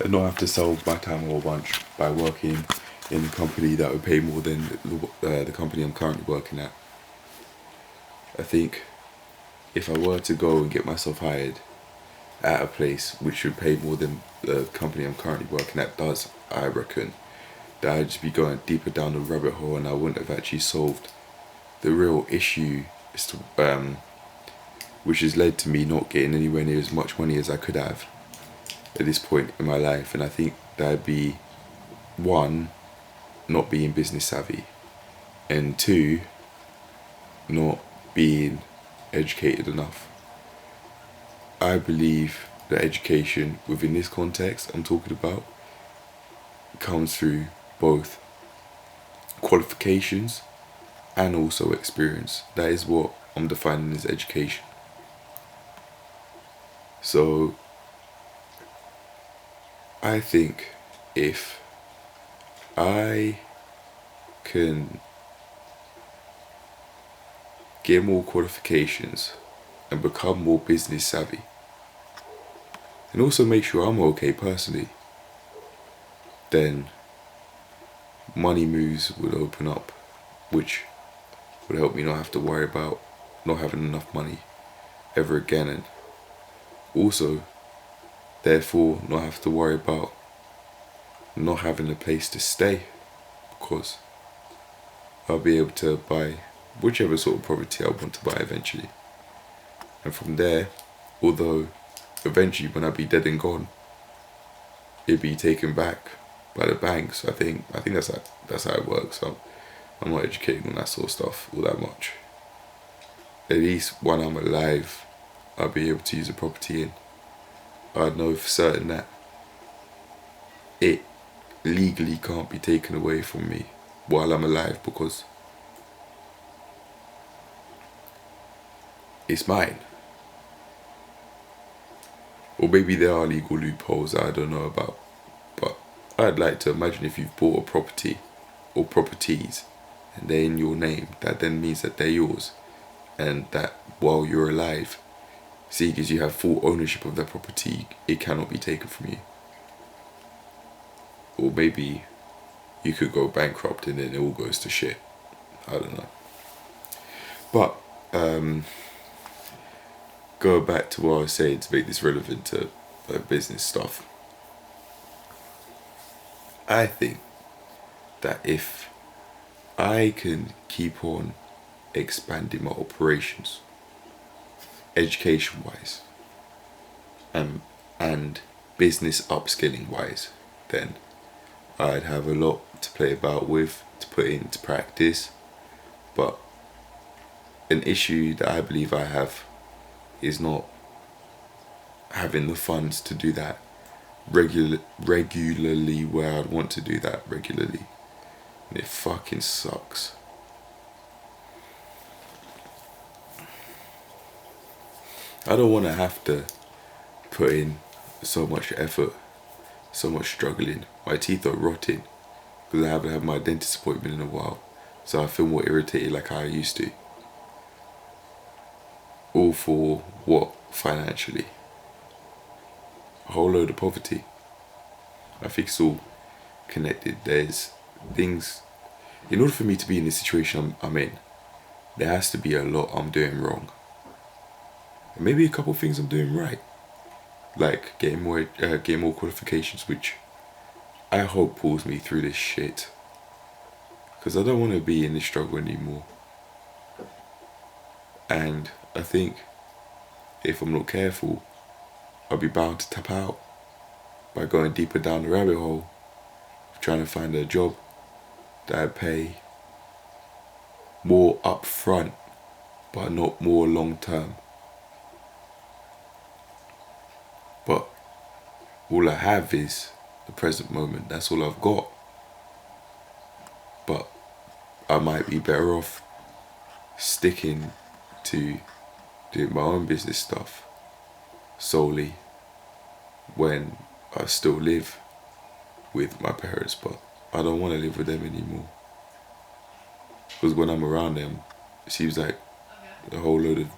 and not have to sell my time a whole bunch by working in a company that would pay more than the company I'm currently working at. I think if I were to go and get myself hired at a place which would pay more than the company I'm currently working at does, I reckon that I'd just be going deeper down the rabbit hole and I wouldn't have actually solved the real issue as to, which has led to me not getting anywhere near as much money as I could have at this point in my life. And I think that'd be one, not being business savvy, and two, not being educated enough. I believe that education within this context I'm talking about comes through both qualifications and also experience. That is what I'm defining as education. So I think if I can get more qualifications and become more business savvy, and also make sure I'm okay personally, then money moves would open up, which would help me not have to worry about not having enough money ever again, and also therefore not have to worry about not having a place to stay, because I'll be able to buy whichever sort of property I want to buy eventually. And from there, although eventually when I be dead and gone, it'd be taken back by the banks. I think that's how it works. I'm not educated on that sort of stuff all that much. At least when I'm alive, I'll be able to use a property in. I know for certain that it legally can't be taken away from me while I'm alive because it's mine. Or maybe there are legal loopholes that I don't know about. But I'd like to imagine if you've bought a property or properties and they're in your name, that then means that they're yours. And that while you're alive, seeing as you have full ownership of that property, it cannot be taken from you. Or maybe you could go bankrupt and then it all goes to shit. I don't know. But go back to what I was saying to make this relevant to business stuff. I think that if I can keep on expanding my operations, education wise, and business upskilling wise, then I'd have a lot to play about with, to put into practice. But an issue that I believe I have is not having the funds to do that regularly where I'd want to do that regularly. And it fucking sucks. I don't want to have to put in so much effort, so much struggling. My teeth are rotting because I haven't had my dentist appointment in a while, so I feel more irritated like I used to. All for what? Financially? A whole load of poverty. I think it's all connected. There's things, in order for me to be in the situation I'm in, there has to be a lot I'm doing wrong. And maybe a couple of things I'm doing right. Like getting more qualifications, which I hope pulls me through this shit. Because I don't want to be in this struggle anymore. And I think if I'm not careful, I'll be bound to tap out by going deeper down the rabbit hole of trying to find a job that I pay more upfront but not more long term. But all I have is the present moment. That's all I've got. But I might be better off sticking to doing my own business stuff solely when I still live with my parents, but I don't want to live with them anymore. Because when I'm around them, it seems like a whole load of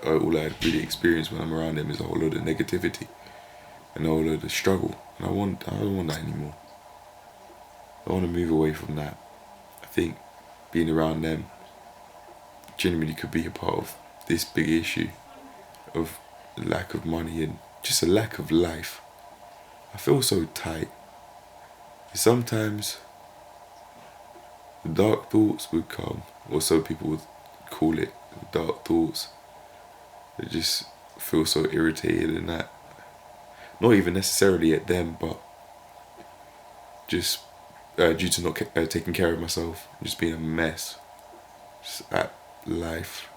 all I really experience when I'm around them is a whole load of negativity. and all of the struggle. And I don't want that anymore. I want to move away from that. I think being around them genuinely could be a part of this big issue of lack of money and just a lack of life. I feel so tight. Sometimes the dark thoughts would come, or so people would call it, dark thoughts. I just feel so irritated and that. Not even necessarily at them, but just due to not taking care of myself, just being a mess, just at life,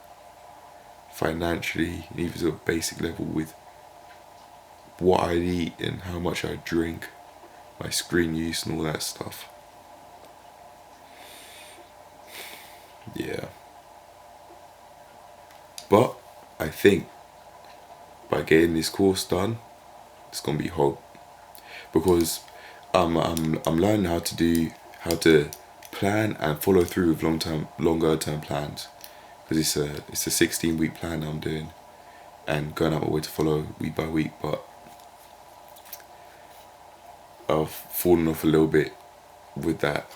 financially, and even to a basic level with what I eat and how much I drink, my screen use and all that stuff. Yeah. But I think by getting this course done, it's gonna be hope, because I'm learning how to plan and follow through with longer term plans, because it's a 16-week plan I'm doing, and going out my way to follow week by week. But I've fallen off a little bit with that,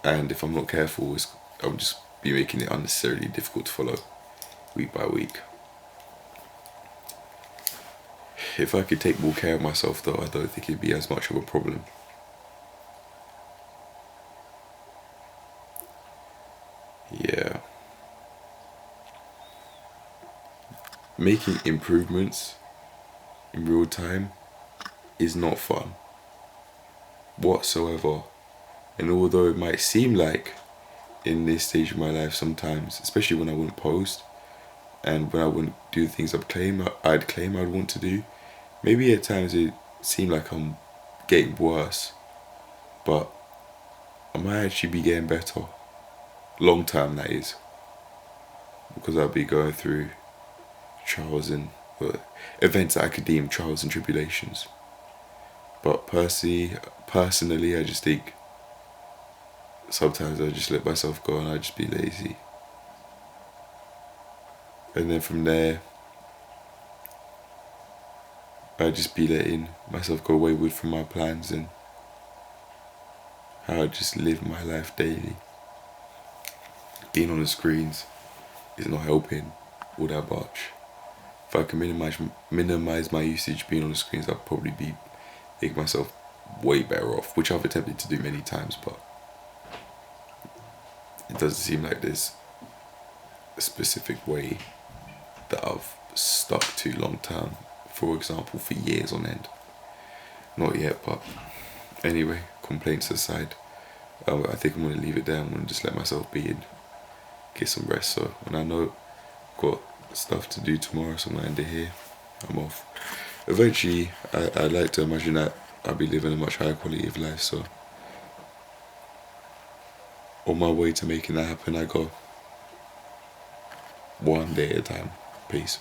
and if I'm not careful, I'll just be making it unnecessarily difficult to follow week by week. If I could take more care of myself though, I don't think it'd be as much of a problem. Yeah. Making improvements in real time is not fun whatsoever. And although it might seem like in this stage of my life sometimes, especially when I wouldn't post and when I wouldn't do the things I'd claim I'd want to do, maybe at times it seemed like I'm getting worse, but I might actually be getting better. Long term, that is. Because I'll be going through trials and events that I could deem trials and tribulations. But personally, I just think sometimes I just let myself go and I just be lazy. And then from there, I just be letting myself go wayward from my plans and how I just live my life daily. Being on the screens is not helping all that much. If I can minimize my usage being on the screens, I'll probably make myself way better off, which I've attempted to do many times, but it doesn't seem like there's a specific way that I've stuck to long term, for example, for years on end. Not yet, but anyway, complaints aside, I think I'm going to leave it there. I'm going to just let myself be and get some rest. So when I know I've got stuff to do tomorrow, so I'm going to end it here. I'm off. Eventually, I like to imagine that I'll be living a much higher quality of life, so on my way to making that happen, I go one day at a time. Peace.